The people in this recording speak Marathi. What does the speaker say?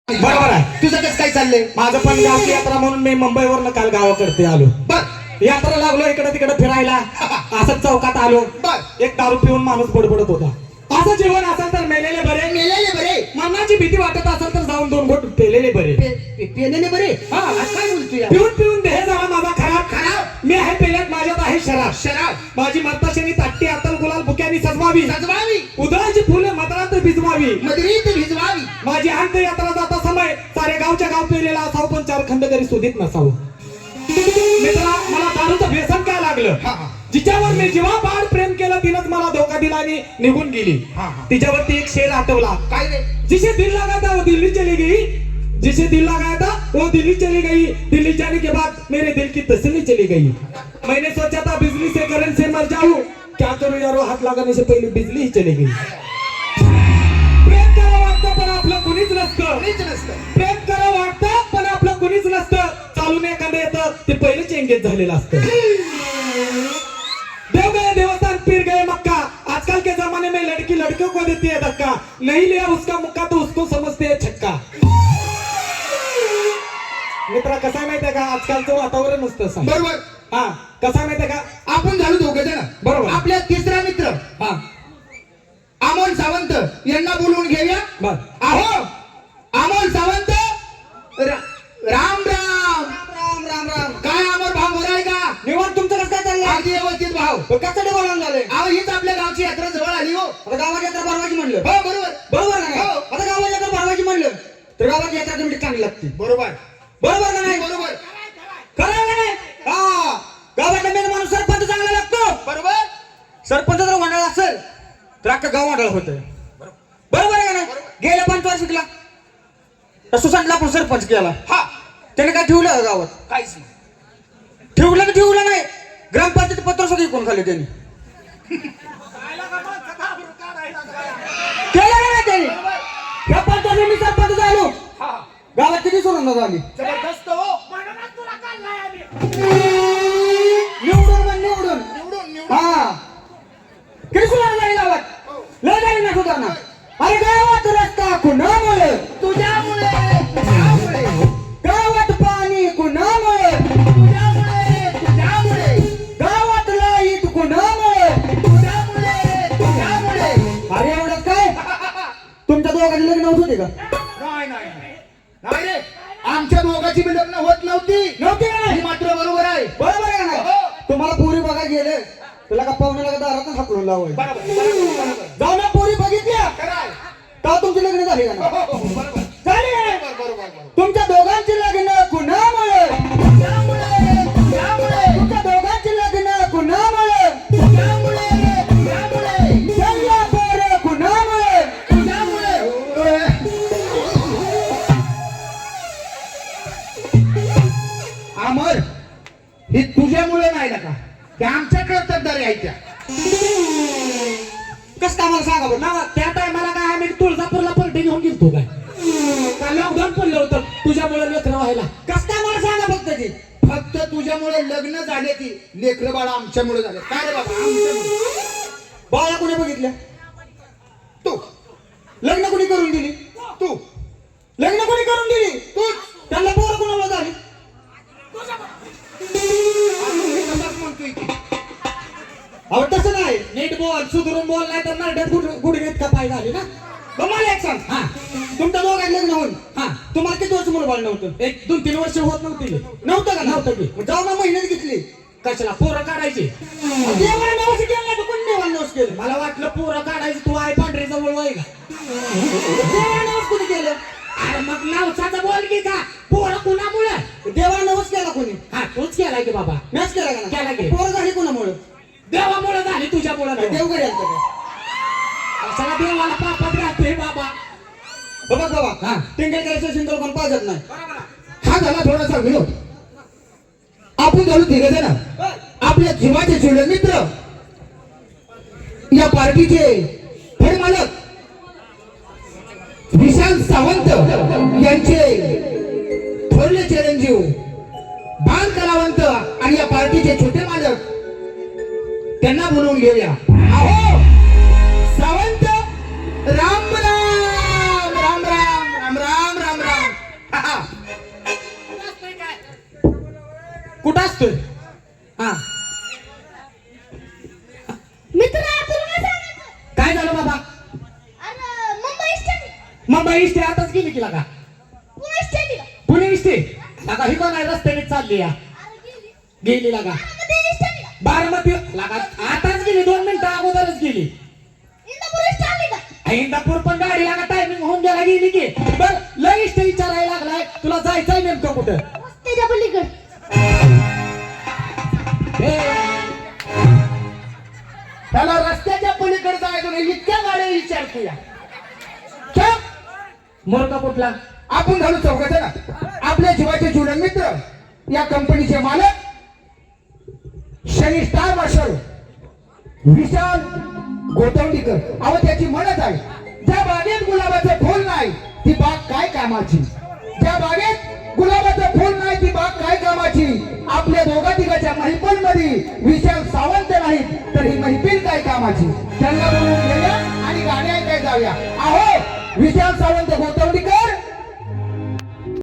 बरोबर आहे. तुझं कसं काय चाललंय? माझं पण गावची यात्रा म्हणून मी मुंबईवरनं काल गावाकडे आलो. बर यात्रा लागलो इकडे तिकडे फिरायला. असंच चौकात आलो. बर एक दारू पिऊन माणूस बडबडत होता. असं जीवन असेल तर मेलेले बरे, मेलेले बरे, मरणाची भीती वाटत असेल तर जाऊन 2 घोट पेलेले बरे. पेलेले बरे. हा, आज काय बोलतोय? पिऊन पिऊन देह झाला माझा खराब. खराब मी आहे पेल्यात, माझ्यात आहे शराब. शराब माझी मर्ताशेनी ताट्टी आतल गुलाल बुक्यानी सजवावी. सजवावी, उधळाची फुले मदरात भिजवावी. मदरीत भिजवावी. माझी अंत यात्रा जाता समय सारे गावच्या गाव पेलेला असावं, पण 4 खंड तरी सुधीत नसावं. मित्रा, मला दारूचं व्यसन काय लागलं? हा हा जिच्यावर मी जीवापाड प्रेम केलं तिनंच मला धोका दिला आणि निघून गेली. हा, हा. तिच्यावरती एक शेर आठवला. काय रे? जिसे दिल लगा था वो दिल्ली चली गई, जिसे दिल लगाया था वो दिल्ली चली गई, दिल्ली जाने के बाद मेरे दिल की तसल्ली चली गई. मैंने सोचा था बिजली से करंट से मर जाऊं, क्या करूं यारो, हाथ लगाने से पहले बिजली ही चली गई. प्रेम करावं वाटतं पण आपलं कुणीच नसतं. नीच नसतं. प्रेम करावं वाटतं पण आपलं कुणीच नसतं. चालून एखादं येतं ते पहिलेच एंगेज झालेलं असतं. देव गए देवस्थान, पीर गए मक्का, आजकल के जमाने में लड़की लड़कियों को देती है धक्का, नहीं लिया उसका मुक्का तो उसको समझते है छक्का. मित्रा, कसं आहे माहितीये का, आजकालचं वातावरण नुसतं सांग. बरोबर. हा, कसं आहे माहितीये का, आपण झालो दोघे जण. बरोबर. आपल्या तिसरा मित्र हा अमोल सावंत यांना बोलवून घेऊया. बर. आहो अमोल सावंत, राम राम राम राम राम. काय अमोल भाव बरं आहे का? निवांत. तुमचं कसं काय चाललंय? अगदी व्यवस्थित भाव. कशासाठी बोलावून झालंय? अहो हीच आपल्या गावची यात्रा जवळ आली हो. आता गावाची यात्रा भरवायची म्हणलं. हो बरोबर बरोबर का नाही? हो. आता गावाची यात्रा भरवायची म्हणलं तर गावाची यात्रा कमिटी चांगली लागते. बरोबर बरोबर का नाही? बरोबर खरं आहे का नाही? हा, गावातला मेन माणूस सरपंच चांगला लागतो. बरोबर. सरपंच जर मंडळ असेल तर अख्खं गाव मंडळ होतं. बरोबर आहे का नाही? गेल्या 5 वर्षाला सुसाटला आपण सरपंच केला. हा, त्याने काय ठेवलं का गावात? काहीच नाही. ठेवलं तर ठेवलं नाही, ग्रामपंचायत पत्र सगळी कोण खाल्ले त्यांनी. केलं का नाही त्यांनी? या 5 वर्षांनी मी सरपंच झालो. हा, गावात किती सुरंदा झाली. जबरदस्त हो. निवडून पण निवडून. निवडून निवडून. हा, किती सुधारणा झाली गावात? लय झाली ना सुधारणा. अरे गावात रस्ता कुणामुळे? तुझ्यामुळे तुझ्यामुळे गावात पाणी कुणामुळे? तुझ्यामुळे तुझ्यामुळे गावात लाईट कुणामुळे? तुझ्यामुळे तुझ्यामुळे. अरे एवढं काय? तुमच्या दोघांचे लग्न होत होते का? नाही नाही नाही रे, आमच्या दोघांची बी लग्न होत नव्हती. नव्हते का ही नाही? मात्र बरोबर आहे. बरोबर आहे का नाही? हो. तुम्हाला पोरी बघायला गेले तुला का पाहुण्याला का दारातच हाकलून लावाय. बरोबर बरोबर जाऊ ना, पोरी बघितल्या खरं आहे. का तुमची लग्न झाली का हो, नाही? हो, हो, बरोबर झाली का नाही? बरोबर बरोबर. तुमच्या दोघांची लग्न कुणामुळे? तुझ्यामुळे तुझ्यामुळे तुमच्या दोघांची लग्न कुणामुळे? तुझ्यामुळे तुझ्यामुळे त्यांना पोरं कुणामुळे? तुझ्यामुळे. अमर, हे तुझ्यामुळे नाही ना का, ते आमच्याकडे तगदारी आहे त्या. कस का मला सांगा बरं ना, त्या टायमाला काय आम्ही तुळजापूरला पर्टी घेऊन गेलतो काय? का लॉकडाऊन पडलं होतं तुझ्यामुळे लेकरं व्हायला? कस काय मला सांगा फक्त ती. फक्त तुझ्यामुळे लग्न झाले ती लेकरं बाळा आमच्यामुळे झाले. काय रे बाबा, आमच्यामुळे. बाळा कोणी बघितल्या? तू लग्न कोणी करून दिली? तू लग्न कोणी करून दिली? तूच. त्यांना पोरं कोणाला झाली? तसाच म्हणतोय की. अहो तसं नाही, नीट बोल, सुधरून बोल, नाही तर नरड्यात गुडघ्यात का पाय झाली ना. मग मला एक सांग, हा, तुमच्या दोघांचं लग्न होऊन हा तुम्हाला किती वर्ष मुलं बाळ नव्हतं? 1-2-3 वर्ष होत नव्हती. नव्हतं का? नव्हतं की. मग जाऊ ना महिन्यात घेतली कशाला? पोरं काढायची. देवाला नवस केलं नाही तर कोण देवाला नवस केलं? मला वाटलं पोरं काढायची तू आहे पांढरी जवळ वय का? देवाला नवस कोणी केलं? अरे मग नवसाचं बोल की का? पोरं कुणामुळे? देवाला नवस केला कोणी? हा, तूच केलाय की बाबा. मॅच केला का? केला की. पोरं झाली कोणामुळे? देवामुळे झाली, तुझ्यामुळे. देवगड आलता का? कशाला देवाला पापात राहतोय बाबा? बाबा बाबा, हा, टिंगल करायचं सिंगल कोण पाजत नाही. हा झाला थोडासा विनोद. आपण झालो तिघे जण आपल्या जीवाचे जुळे मित्र, या पार्टीचे फड मालक विशाल सावंत यांचे थोरले चिरंजीव बाल कलावंत आणि या पार्टीचे छोटे मालक त्यांना बोलवून घेऊया. अहो सावंत, राम राम राम राम राम राम राम राम. हा. कुठं असतोय हा मित्र तुला काय सांगायचं? काय झालं बाबा अरे मुंबई स्टेट मुंबई इष्टे आताच गेली की लागा पुणे स्टेट पुणे इष्टे लागा ही कोण आहे रस्त्याने चालली या अरे गेली गेली लागा बारामती स्टेट बारामती लागा आताच गेली 2 मिनिटं अगोदरच गेली इंदापूर स्टेट का इंदापूर पण गाडी लागा टायमिंग होऊन गेला गेली की बर लय इष्ट विचारायला लागलाय तुला जायचंय नेमकं कुठं त्याच्या पलीकडे त्याला रस्त्याच्या पलीकडे जायचं नाही इतक्या गाड्या विचारतो या क्या? मोरका कुठला आपण झालो चौघ ना आपल्या जीवाचे जुळण मित्र या कंपनीचे मालक शनी स्टार मार्शल विशाल गोतवणीकर अहो त्याची म्हणत आहे ज्या बागेत गुलाबाचं फुल नाही ती बाग काय कामाची ज्या बागेत गुलाबाचं फुल नाही ती बाग काय कामाची आपल्या दोघा तिघाच्या महिफल मध्ये विशाल सावंत नाहीत तर ही महिफिल काय कामाची त्यांना बोलून घेऊया आणि गाणी ऐकाय जाऊया अहो विशाल सावंत गोतवणीकर